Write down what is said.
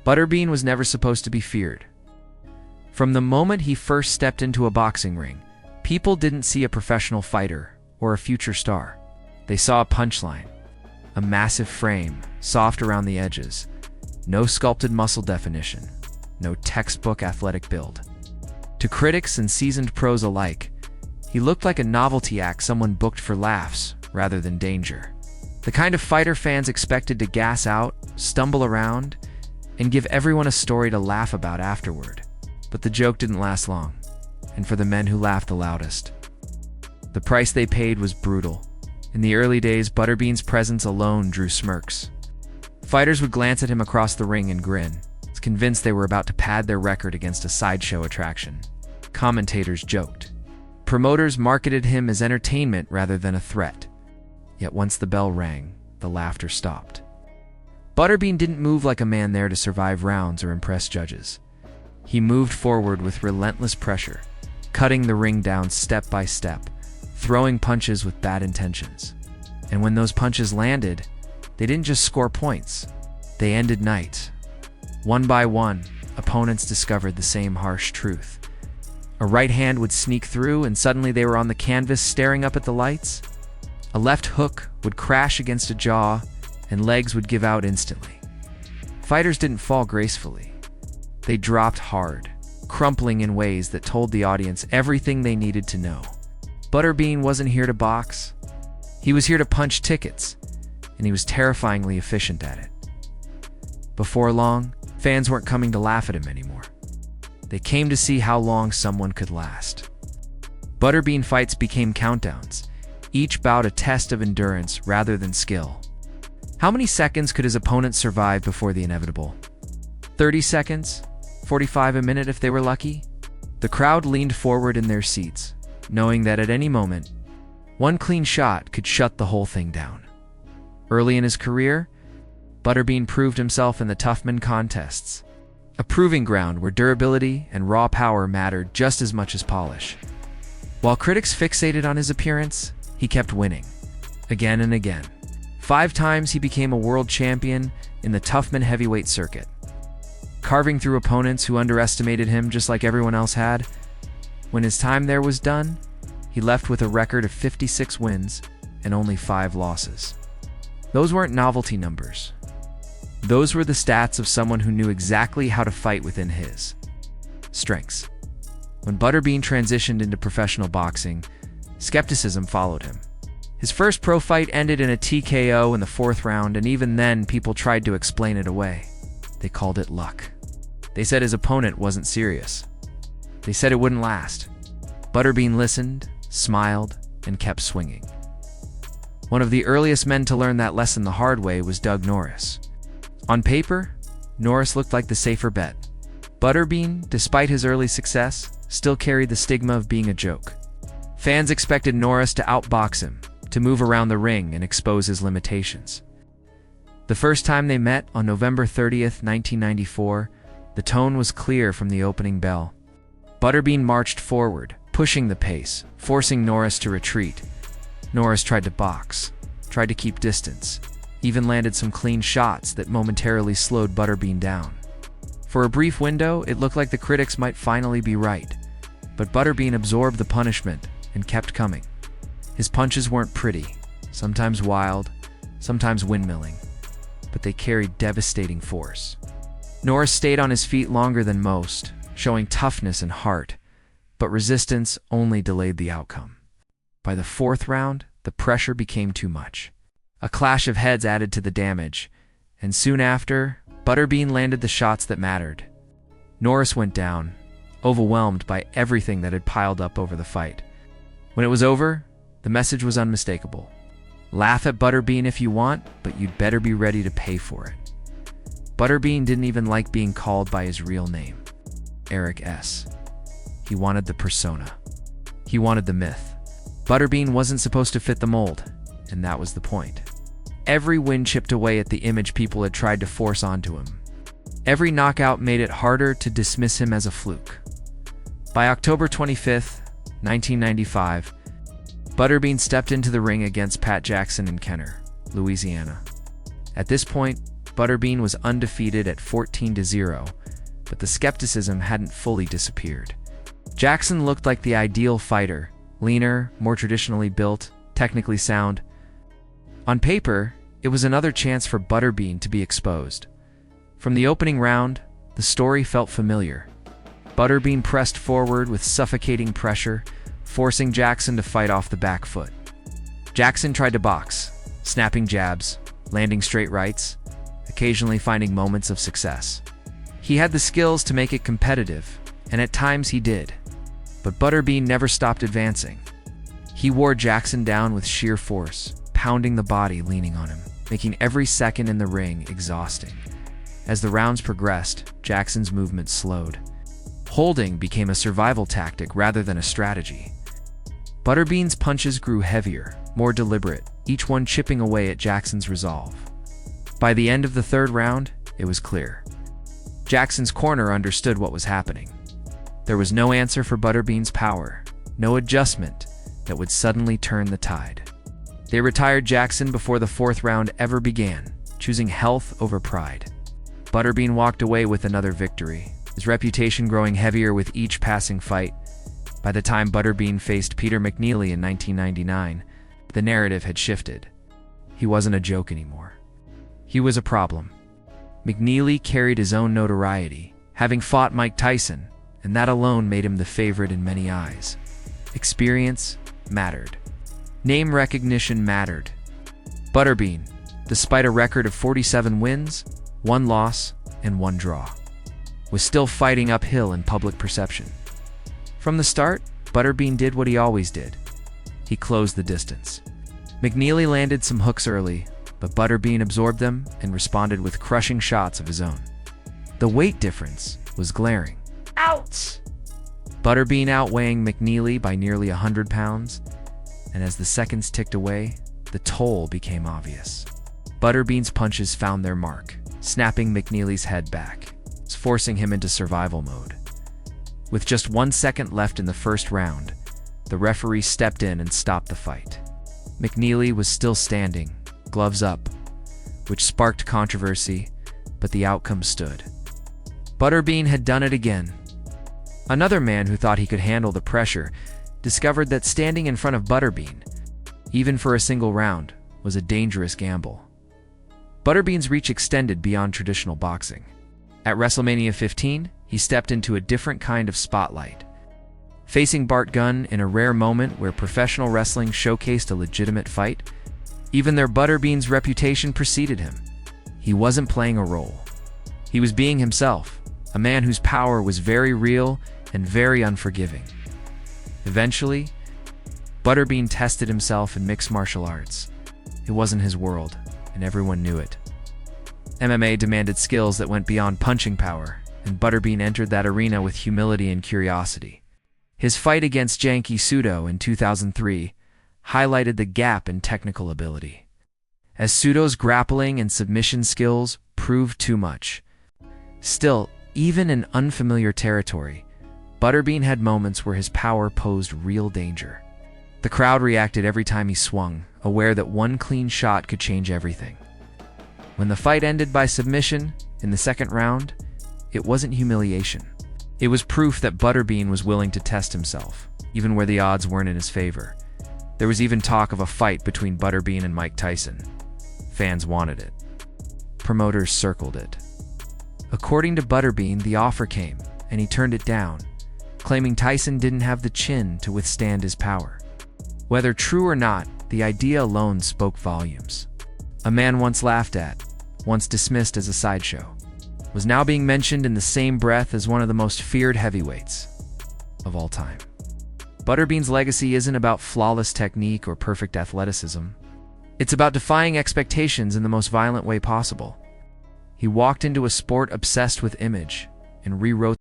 Butterbean was never supposed to be feared. From the moment he first stepped into a boxing ring, people didn't see a professional fighter or a future star. They saw a punchline, a massive frame, soft around the edges, no sculpted muscle definition, no textbook athletic build. To critics and seasoned pros alike, he looked like a novelty act someone booked for laughs rather than danger. The kind of fighter fans expected to gas out, stumble around, and give everyone a story to laugh about afterward. But the joke didn't last long, and for the men who laughed the loudest, the price they paid was brutal. In the early days, Butterbean's presence alone drew smirks. Fighters would glance at him across the ring and grin, convinced they were about to pad their record against a sideshow attraction. Commentators joked. Promoters marketed him as entertainment rather than a threat. Yet once the bell rang, the laughter stopped. Butterbean didn't move like a man there to survive rounds or impress judges. He moved forward with relentless pressure, cutting the ring down step by step, throwing punches with bad intentions. And when those punches landed, they didn't just score points, they ended nights. One by one, opponents discovered the same harsh truth. A right hand would sneak through and suddenly they were on the canvas staring up at the lights. A left hook would crash against a jaw and legs would give out instantly. Fighters didn't fall gracefully. They dropped hard, crumpling in ways that told the audience everything they needed to know. Butterbean wasn't here to box. He was here to punch tickets, and he was terrifyingly efficient at it. Before long, fans weren't coming to laugh at him anymore. They came to see how long someone could last. Butterbean fights became countdowns, each bout a test of endurance rather than skill. How many seconds could his opponent survive before the inevitable? 30 seconds? 45 a minute if they were lucky? The crowd leaned forward in their seats, knowing that at any moment, one clean shot could shut the whole thing down. Early in his career, Butterbean proved himself in the Toughman contests, a proving ground where durability and raw power mattered just as much as polish. While critics fixated on his appearance, he kept winning, again and again. 5 times he became a world champion in the Toughman heavyweight circuit, carving through opponents who underestimated him just like everyone else had. When his time there was done, he left with a record of 56 wins and only 5 losses. Those weren't novelty numbers. Those were the stats of someone who knew exactly how to fight within his strengths. When Butterbean transitioned into professional boxing, skepticism followed him. His first pro fight ended in a TKO in the 4th round, and even then people tried to explain it away. They called it luck. They said his opponent wasn't serious. They said it wouldn't last. Butterbean listened, smiled, and kept swinging. One of the earliest men to learn that lesson the hard way was Doug Norris. On paper, Norris looked like the safer bet. Butterbean, despite his early success, still carried the stigma of being a joke. Fans expected Norris to outbox him, to move around the ring and expose his limitations. The first time they met on November 30th, 1994, the tone was clear from the opening bell. Butterbean marched forward, pushing the pace, forcing Norris to retreat. Norris tried to box, tried to keep distance, even landed some clean shots that momentarily slowed Butterbean down. For a brief window, it looked like the critics might finally be right, but Butterbean absorbed the punishment and kept coming. His punches weren't pretty, sometimes wild, sometimes windmilling, but they carried devastating force. Norris stayed on his feet longer than most, showing toughness and heart, but resistance only delayed the outcome. By the 4th round, the pressure became too much. A clash of heads added to the damage, and soon after, Butterbean landed the shots that mattered. Norris went down, overwhelmed by everything that had piled up over the fight. When it was over, the message was unmistakable. Laugh at Butterbean if you want, but you'd better be ready to pay for it. Butterbean didn't even like being called by his real name, Eric S. He wanted the persona. He wanted the myth. Butterbean wasn't supposed to fit the mold, and that was the point. Every win chipped away at the image people had tried to force onto him. Every knockout made it harder to dismiss him as a fluke. By October 25th, 1995, Butterbean stepped into the ring against Pat Jackson in Kenner, Louisiana. At this point, Butterbean was undefeated at 14-0, but the skepticism hadn't fully disappeared. Jackson looked like the ideal fighter, leaner, more traditionally built, technically sound. On paper, it was another chance for Butterbean to be exposed. From the opening round, the story felt familiar. Butterbean pressed forward with suffocating pressure, forcing Jackson to fight off the back foot. Jackson tried to box, snapping jabs, landing straight rights, occasionally finding moments of success. He had the skills to make it competitive, and at times he did. But Butterbean never stopped advancing. He wore Jackson down with sheer force, pounding the body leaning on him, making every second in the ring exhausting. As the rounds progressed, Jackson's movement slowed. Holding became a survival tactic rather than a strategy. Butterbean's punches grew heavier, more deliberate, each one chipping away at Jackson's resolve. By the end of the third round, it was clear. Jackson's corner understood what was happening. There was no answer for Butterbean's power, no adjustment that would suddenly turn the tide. They retired Jackson before the fourth round ever began, choosing health over pride. Butterbean walked away with another victory, his reputation growing heavier with each passing fight. By the time Butterbean faced Peter McNeely in 1999, the narrative had shifted. He wasn't a joke anymore. He was a problem. McNeely carried his own notoriety, having fought Mike Tyson, and that alone made him the favorite in many eyes. Experience mattered. Name recognition mattered. Butterbean, despite a record of 47 wins, 1 loss, and 1 draw, was still fighting uphill in public perception. From the start, Butterbean did what he always did. He closed the distance. McNeely landed some hooks early, but Butterbean absorbed them and responded with crushing shots of his own. The weight difference was glaring. Ouch! Butterbean outweighing McNeely by nearly 100 pounds, and as the seconds ticked away, the toll became obvious. Butterbean's punches found their mark, snapping McNeely's head back, forcing him into survival mode. With just 1 second left in the first round, the referee stepped in and stopped the fight. McNeely was still standing, gloves up, which sparked controversy, but the outcome stood. Butterbean had done it again. Another man who thought he could handle the pressure discovered that standing in front of Butterbean, even for a single round, was a dangerous gamble. Butterbean's reach extended beyond traditional boxing. At WrestleMania 15, he stepped into a different kind of spotlight. Facing Bart Gunn in a rare moment where professional wrestling showcased a legitimate fight, even their Butterbean's reputation preceded him. He wasn't playing a role. He was being himself, a man whose power was very real and very unforgiving. Eventually, Butterbean tested himself in mixed martial arts. It wasn't his world, and everyone knew it. MMA demanded skills that went beyond punching power, and Butterbean entered that arena with humility and curiosity. His fight against Janky Sudo in 2003 highlighted the gap in technical ability, as Sudo's grappling and submission skills proved too much. Still, even in unfamiliar territory, Butterbean had moments where his power posed real danger. The crowd reacted every time he swung, aware that one clean shot could change everything. When the fight ended by submission in the second round, it wasn't humiliation. It was proof that Butterbean was willing to test himself, even where the odds weren't in his favor. There was even talk of a fight between Butterbean and Mike Tyson. Fans wanted it. Promoters circled it. According to Butterbean, the offer came, and he turned it down, claiming Tyson didn't have the chin to withstand his power. Whether true or not, the idea alone spoke volumes. A man once laughed at, once dismissed as a sideshow, was now being mentioned in the same breath as one of the most feared heavyweights of all time. Butterbean's legacy isn't about flawless technique or perfect athleticism. It's about defying expectations in the most violent way possible. He walked into a sport obsessed with image and rewrote